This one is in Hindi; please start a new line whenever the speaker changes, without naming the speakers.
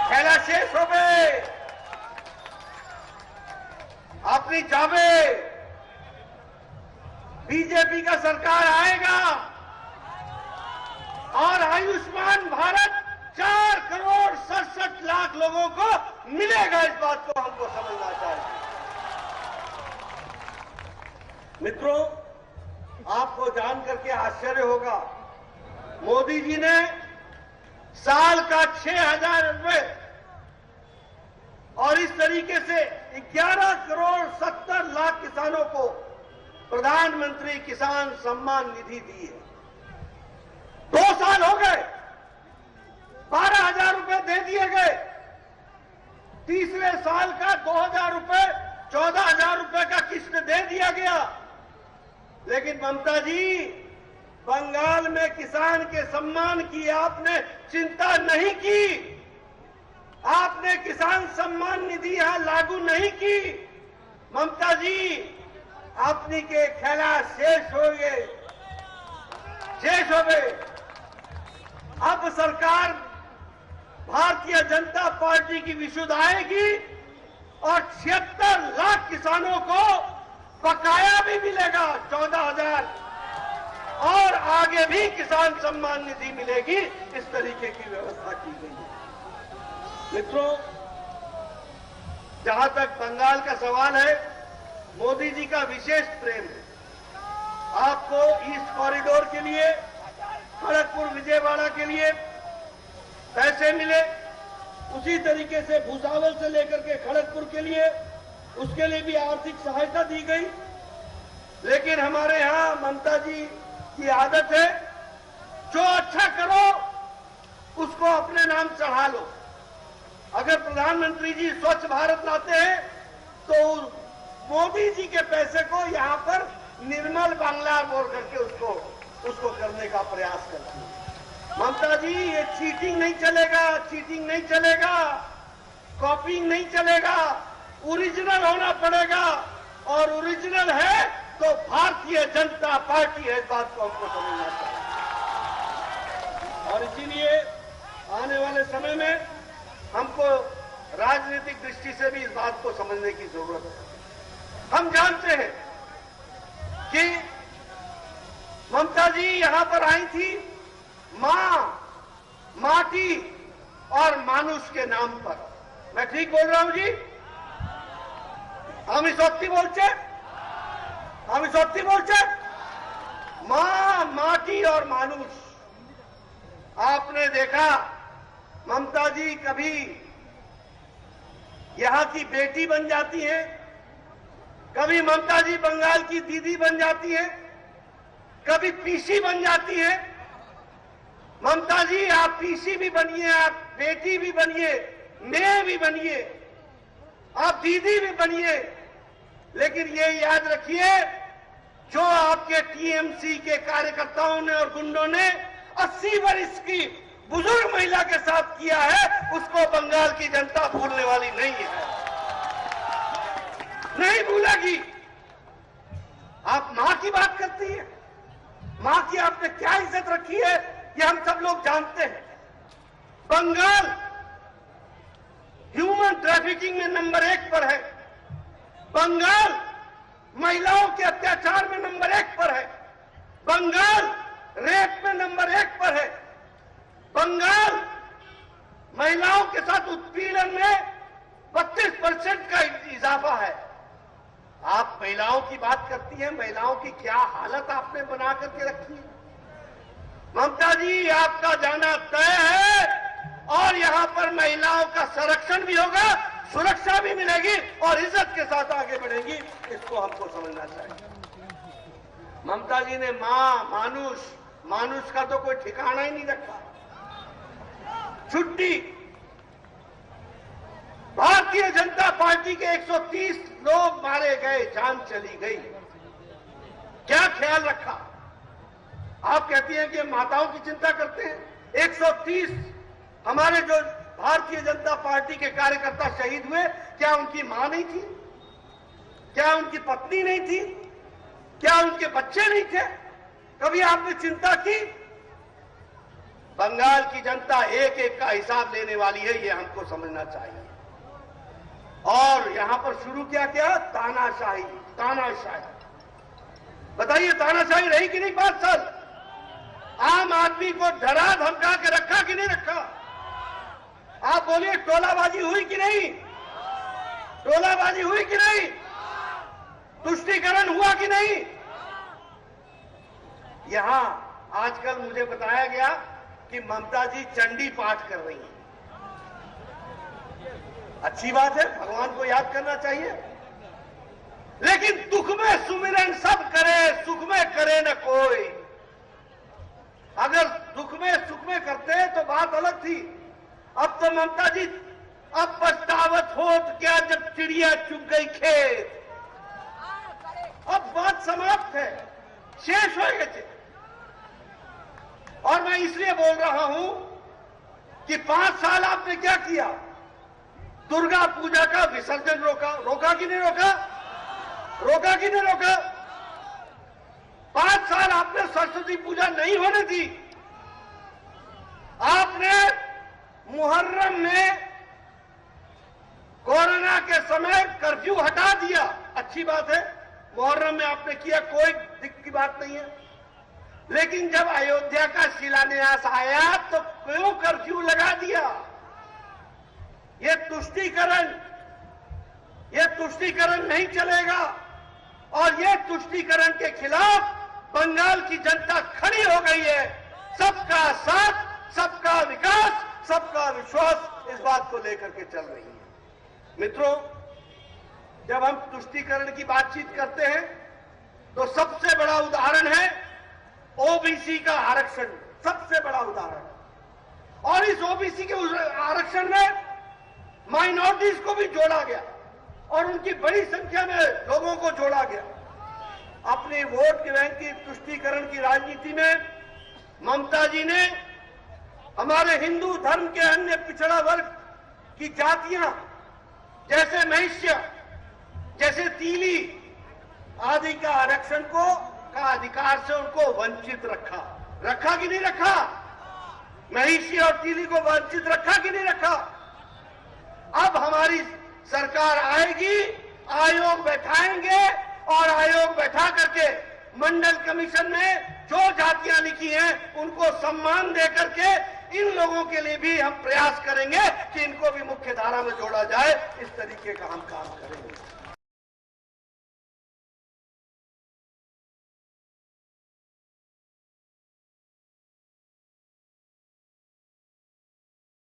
खेला शेष हो गए, अपनी जावे बीजेपी का सरकार आएगा और आयुष्मान भारत 4 करोड़ 67 लाख लोगों को मिलेगा। इस बात को हमको समझना चाहिए। मित्रों, आपको जान करके आश्चर्य होगा, मोदी जी ने साल का 6,000 रुपए और इस तरीके से 11 करोड़ 70 लाख किसानों को प्रधानमंत्री किसान सम्मान निधि दी है। 2 साल हो गए, 12,000 रुपए दे दिए गए। तीसरे साल का 2,000 रुपए 14,000 रुपए का किस्त दे दिया गया। लेकिन ममता जी, बंगाल में किसान के सम्मान की आपने चिंता नहीं की। आपने किसान सम्मान निधि यहां लागू नहीं की। ममता जी, अपनी के खेला शेष हो गए। अब सरकार भारतीय जनता पार्टी की विशुद्ध आएगी और 76 लाख किसानों को बकाया भी मिलेगा, 14,000, और आगे भी किसान सम्मान निधि मिलेगी। इस तरीके की व्यवस्था की गई है। मित्रों, जहां तक बंगाल का सवाल है, मोदी जी का विशेष प्रेम है। आपको ईस्ट कॉरिडोर के लिए, खड़गपुर विजयवाड़ा के लिए पैसे मिले, उसी तरीके से भुसावल से लेकर के खड़गपुर के लिए, उसके लिए भी आर्थिक सहायता दी गई। लेकिन हमारे यहां ममता जी की आदत है, जो अच्छा करो उसको अपने नाम चढ़ा लो। अगर प्रधानमंत्री जी स्वच्छ भारत लाते हैं तो मोदी जी के पैसे को यहां पर निर्मल बांग्ला बोल करके उसको करने का प्रयास करती है। ममता जी, ये चीटिंग नहीं चलेगा, कॉपिंग नहीं चलेगा, ओरिजिनल होना पड़ेगा। और ओरिजिनल है तो भारतीय जनता पार्टी है। इस बात को हमको समझना चाहिए। और इसीलिए आने वाले समय में हमको राजनीतिक दृष्टि से भी इस बात को समझने की जरूरत है। हम जानते हैं कि ममता जी यहां पर आई थी मां, माटी और मानुष के नाम पर। मैं ठीक बोल रहा हूं जी? हम सत्य बोलचे मां, माटी और मानुष। आपने देखा, ममता जी कभी यहां की बेटी बन जाती हैं, कभी ममता जी बंगाल की दीदी बन जाती हैं, कभी पीसी बन जाती हैं। ममता जी, आप पीसी भी बनिए, आप बेटी भी बनिए, मैं भी बनिए, आप दीदी भी बनिए। लेकिन ये याद रखिए, जो आपके टीएमसी के कार्यकर्ताओं ने और गुंडों ने 80 वर्ष की बुजुर्ग महिला के साथ किया है, उसको बंगाल की जनता भूलने वाली नहीं है, नहीं भूलेगी। आप मां की बात करती है, मां की आपने क्या इज्जत रखी है, ये हम सब लोग जानते हैं। बंगाल ह्यूमन ट्रैफिकिंग में नंबर 1 पर है। बंगाल महिलाओं के अत्याचार में नंबर 1 पर है। बंगाल रेप में नंबर 1 पर है। बंगाल महिलाओं के साथ उत्पीड़न में 32% का इजाफा है। आप महिलाओं की बात करती हैं, महिलाओं की क्या हालत आपने बना करके रखी है। ममता जी, आपका जाना तय है और यहां पर महिलाओं का संरक्षण भी होगा, सुरक्षा भी मिलेगी और इज्जत के साथ आगे बढ़ेंगी। इसको हमको समझना चाहिए। ममता जी ने मां, मानुष का तो कोई ठिकाना ही नहीं रखा। छुट्टी, भारतीय जनता पार्टी के 130 लोग मारे गए, जान चली गई। क्या ख्याल रखा? आप कहती हैं कि माताओं की चिंता करते हैं। 130 हमारे जो भारतीय जनता पार्टी के कार्यकर्ता शहीद हुए, क्या उनकी मां नहीं थी? क्या उनकी पत्नी नहीं थी? क्या उनके बच्चे नहीं थे? कभी आपने चिंता की? बंगाल की जनता एक एक का हिसाब लेने वाली है, ये हमको समझना चाहिए। और यहां पर शुरू क्या किया? तानाशाही। तानाशाही, बताइए तानाशाही रही कि नहीं 5 साल? आम आदमी को डरा धमका के रखा कि नहीं रखा? आप बोलिए टोलाबाजी हुई कि नहीं? टोलाबाजी हुई कि नहीं? तुष्टीकरण हुआ कि नहीं? यहां आजकल मुझे बताया गया कि ममता जी चंडी पाठ कर रही हैं। अच्छी बात है, भगवान को याद करना चाहिए, लेकिन दुख में सुमिरन सब करे, सुख में करे न कोई। अगर दुख में सुख में करते तो बात अलग थी। अब तो ममता जी, अब पछतावत होत क्या जब चिड़िया चुग गई खेत। अब बात समाप्त है, शेष हो गए थे। और मैं इसलिए बोल रहा हूं कि 5 साल आपने क्या किया? दुर्गा पूजा का विसर्जन रोका। रोका कि नहीं रोका? रोका कि नहीं रोका? 5 साल आपने सरस्वती पूजा नहीं होने दी। आपने मुहर्रम में कोरोना के समय कर्फ्यू हटा दिया। अच्छी बात है, मुहर्रम में आपने किया, कोई दिक्कत की बात नहीं है। लेकिन जब अयोध्या का शिलान्यास आया तो क्यों कर्फ्यू लगा दिया? ये तुष्टीकरण नहीं चलेगा। और ये तुष्टीकरण के खिलाफ बंगाल की जनता खड़ी हो गई है। सबका साथ, सबका विकास, सबका विश्वास, इस बात को लेकर के चल रही है। मित्रों, जब हम तुष्टीकरण की बातचीत करते हैं तो सबसे बड़ा उदाहरण है ओबीसी का आरक्षण। सबसे बड़ा उदाहरण। और इस ओबीसी के आरक्षण में माइनॉरिटीज को भी जोड़ा गया और उनकी बड़ी संख्या में लोगों को जोड़ा गया। अपनी वोट बैंक की तुष्टीकरण की राजनीति में ममता जी ने हमारे हिंदू धर्म के अन्य पिछड़ा वर्ग की जातियां, जैसे महैष्य, जैसे तीली आदि का आरक्षण का अधिकार से उनको वंचित रखा। रखा कि नहीं रखा? महैष्य और तीली को वंचित रखा कि नहीं रखा? अब हमारी सरकार आएगी, आयोग बैठाएंगे और आयोग बैठा करके मंडल कमीशन में जो जातियां लिखी हैं उनको सम्मान दे करके इन लोगों के लिए भी हम प्रयास करेंगे कि इनको भी मुख्य धारा में जोड़ा जाए। इस तरीके का हम काम करेंगे।